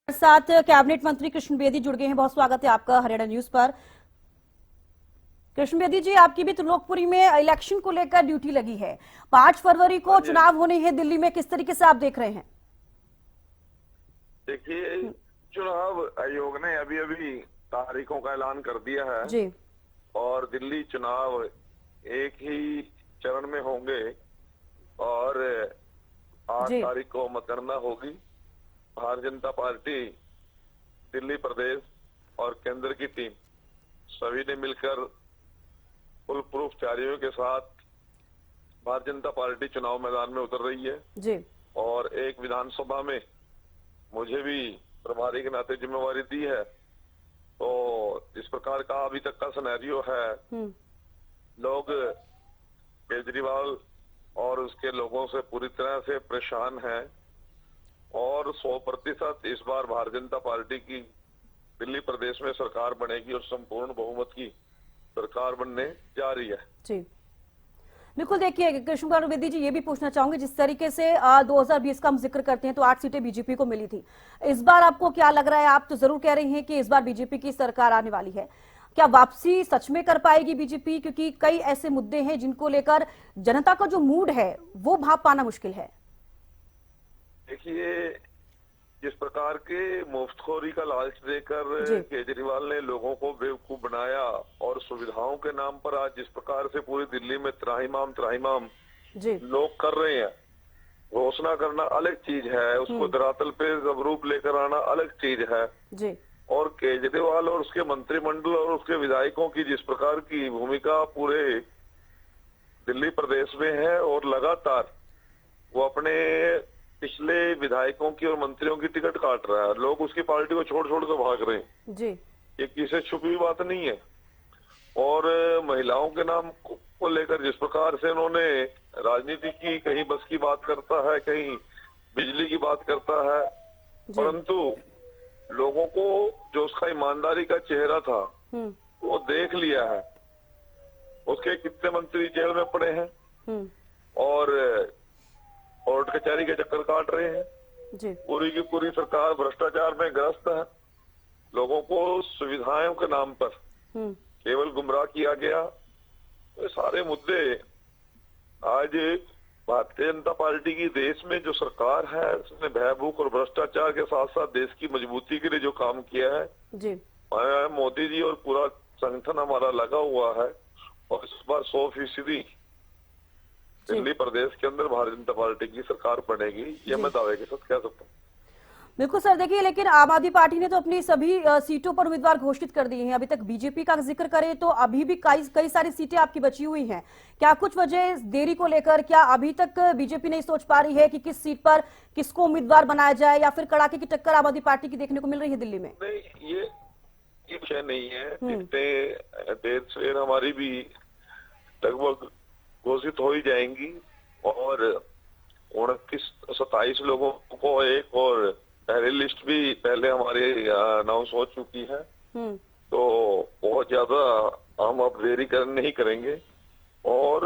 साथ कैबिनेट मंत्री कृष्ण बेदी जुड़ गए हैं। बहुत स्वागत है आपका हरियाणा न्यूज पर। कृष्ण बेदी जी, आपकी भी त्रिलोकपुरी में इलेक्शन को लेकर ड्यूटी लगी है। 5 फरवरी को चुनाव होने हैं दिल्ली में, किस तरीके से आप देख रहे हैं? देखिए, चुनाव आयोग ने अभी अभी तारीखों का ऐलान कर दिया है जी। और दिल्ली चुनाव एक ही चरण में होंगे और 8 तारीख को मतगणना होगी। भारतीय जनता पार्टी, दिल्ली प्रदेश और केंद्र की टीम सभी ने मिलकर फुल प्रूफ तैयारियों के साथ भारतीय जनता पार्टी चुनाव मैदान में उतर रही है जी। और एक विधानसभा में मुझे भी प्रभारी के नाते जिम्मेवारी दी है। तो इस प्रकार का अभी तक का सिनेरियो है, लोग केजरीवाल और उसके लोगों से पूरी तरह से परेशान हैं और 100% इस बार भारतीय जनता पार्टी की दिल्ली प्रदेश में सरकार बनेगी और संपूर्ण बहुमत की सरकार बनने जा रही है। जी बिल्कुल। देखिए कृष्ण कुमार बेदी जी, ये भी पूछना चाहूंगे, जिस तरीके से 2020 का हम जिक्र करते हैं तो 8 सीटें बीजेपी को मिली थी। इस बार आपको क्या लग रहा है? आप तो जरूर कह रही हैं कि इस बार बीजेपी की सरकार आने वाली है। क्या वापसी सच में कर पाएगी बीजेपी? क्योंकि कई ऐसे मुद्दे हैं जिनको लेकर जनता का जो मूड है वो भाप पाना मुश्किल है। देखिए, जिस प्रकार के मुफ्तखोरी का लालच देकर केजरीवाल ने लोगों को बेवकूफ बनाया और सुविधाओं के नाम पर आज जिस प्रकार से पूरी दिल्ली में त्राहिमाम लोग कर रहे हैं, घोषणा करना अलग चीज है, उसको धरातल पे जबरूप लेकर आना अलग चीज है जी। और केजरीवाल और उसके मंत्रिमंडल और उसके विधायकों की जिस प्रकार की भूमिका पूरे दिल्ली प्रदेश में है और लगातार वो अपने पिछले विधायकों की और मंत्रियों की टिकट काट रहा है, लोग उसकी पार्टी को छोड़ छोड़ कर भाग रहे हैं जी। ये किसी छुपी बात नहीं है। और महिलाओं के नाम को लेकर जिस प्रकार से उन्होंने राजनीति की, कहीं बस की बात करता है, कहीं बिजली की बात करता है, परंतु लोगों को जो उसका ईमानदारी का चेहरा था वो देख लिया है। उसके कितने मंत्री जेल में पड़े हैं और कोर्ट कचहरी के चक्कर काट रहे हैं जी। पूरी की पूरी सरकार भ्रष्टाचार में ग्रस्त है। लोगों को सुविधाओं के नाम पर केवल गुमराह किया गया। ये सारे मुद्दे आज भारतीय जनता पार्टी की देश में जो सरकार है उसने भय भूख और भ्रष्टाचार के साथ साथ देश की मजबूती के लिए जो काम किया है जी। मोदी जी और पूरा संगठन हमारा लगा हुआ है और इस बार 100% दिल्ली प्रदेश के अंदर भारतीय जनता पार्टी की सरकार बनेगी, ये मैं दावे के साथ कह सकता हूँ। बिल्कुल सर। देखिए, लेकिन आम आदमी पार्टी ने तो अपनी सभी सीटों पर उम्मीदवार घोषित कर दिए हैं। अभी तक बीजेपी का जिक्र करें तो अभी भी कई सारी सीटें आपकी बची हुई हैं। क्या कुछ वजह देरी को लेकर, क्या अभी तक बीजेपी नहीं सोच पा रही है कि किस सीट पर किसको उम्मीदवार बनाया जाए, या फिर कड़ाके की टक्कर आम आदमी पार्टी की देखने को मिल रही है दिल्ली में? नहीं, ये विषय नहीं है। इतने देर से हमारी भी लगभग घोषित हो ही जाएंगी और 29-27 लोगों को एक और पहली लिस्ट भी पहले हमारे अनाउंस हो चुकी है। तो बहुत ज्यादा हम अब देरी नहीं करेंगे और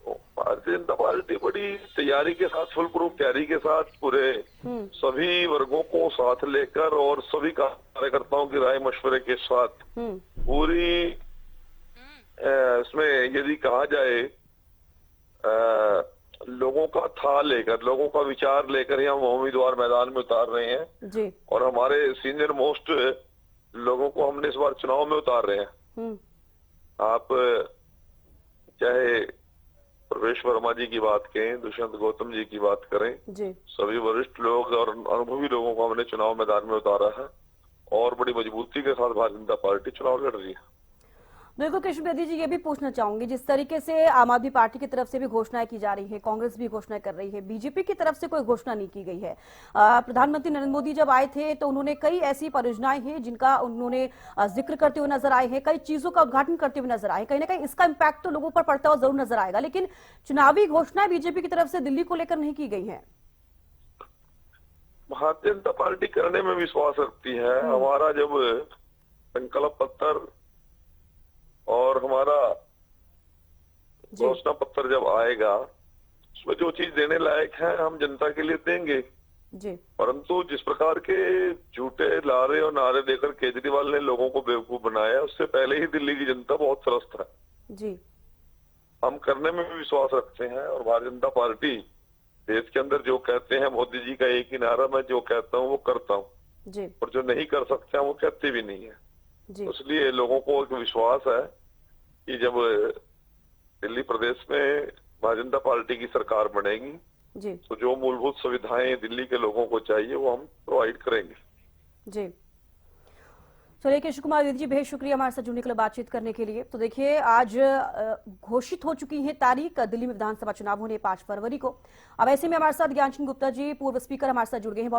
भारतीय जनता पार्टी बड़ी तैयारी के साथ, फुल प्रूफ तैयारी के साथ पूरे सभी वर्गों को साथ लेकर और सभी कार्यकर्ताओं की राय मशवरे के साथ पूरी इसमें यदि कहा जाए लोगों का था लेकर, लोगों का विचार लेकर ही हम उम्मीदवार मैदान में उतार रहे हैं जी। और हमारे सीनियर मोस्ट लोगों को हमने इस बार चुनाव में उतार रहे हैं। आप चाहे प्रवेश वर्मा जी की बात करें, दुष्यंत गौतम जी की बात करें जी। सभी वरिष्ठ लोग और अनुभवी लोगों को हमने चुनाव मैदान में उतारा है और बड़ी मजबूती के साथ भारतीय जनता पार्टी चुनाव लड़ रही है। बिल्कुल कृष्ण बेदी जी, ये भी पूछना चाहूंगी, जिस तरीके से आम आदमी पार्टी की तरफ से भी घोषणाएं की जा रही है, कांग्रेस भी घोषणाएं कर रही है, बीजेपी की तरफ से कोई घोषणा नहीं की गई है। प्रधानमंत्री नरेंद्र मोदी जब आए थे तो उन्होंने कई ऐसी परियोजनाएं हैं जिनका उन्होंने जिक्र करते हुए नजर आए हैं, कई चीजों का उद्घाटन करते हुए नजर आए। कहीं ना कहीं इसका इम्पैक्ट तो लोगों पर पड़ता हुआ जरूर नजर आएगा, लेकिन चुनावी घोषणाएं बीजेपी की तरफ से दिल्ली को लेकर नहीं की गई है। भारतीय जनता पार्टी करने में विश्वास रखती है। हमारा जब संकल्प पत्र और हमारा घोषणा पत्र जब आएगा उसमें जो चीज देने लायक है हम जनता के लिए देंगे। जी। परंतु जिस प्रकार के झूठे लारे और नारे देकर केजरीवाल ने लोगों को बेवकूफ बनाया, उससे पहले ही दिल्ली की जनता बहुत त्रस्त है। जी। हम करने में भी विश्वास रखते हैं और भारतीय जनता पार्टी देश के अंदर जो कहते हैं, मोदी जी का एक ही नारा, मैं जो कहता हूँ वो करता हूँ, जी। और जो नहीं कर सकते हैं वो कहते भी नहीं है। जी। इसलिए लोगों को एक विश्वास है कि जब दिल्ली प्रदेश में भारतीय जनता पार्टी की सरकार बनेगी जी। तो जो मूलभूत सुविधाएं दिल्ली के लोगों को चाहिए वो हम प्रोवाइड करेंगे। जी। चलिए कृष्ण कुमार द्विवेदी जी, बेहद शुक्रिया हमारे साथ जुड़ने के लिए, बातचीत करने के लिए। तो देखिए, आज घोषित हो चुकी है तारीख, दिल्ली में विधानसभा चुनाव होने 5 फरवरी को। अब ऐसे में हमारे साथ ज्ञानचंद गुप्ता जी, पूर्व स्पीकर, हमारे साथ जुड़ गए हैं।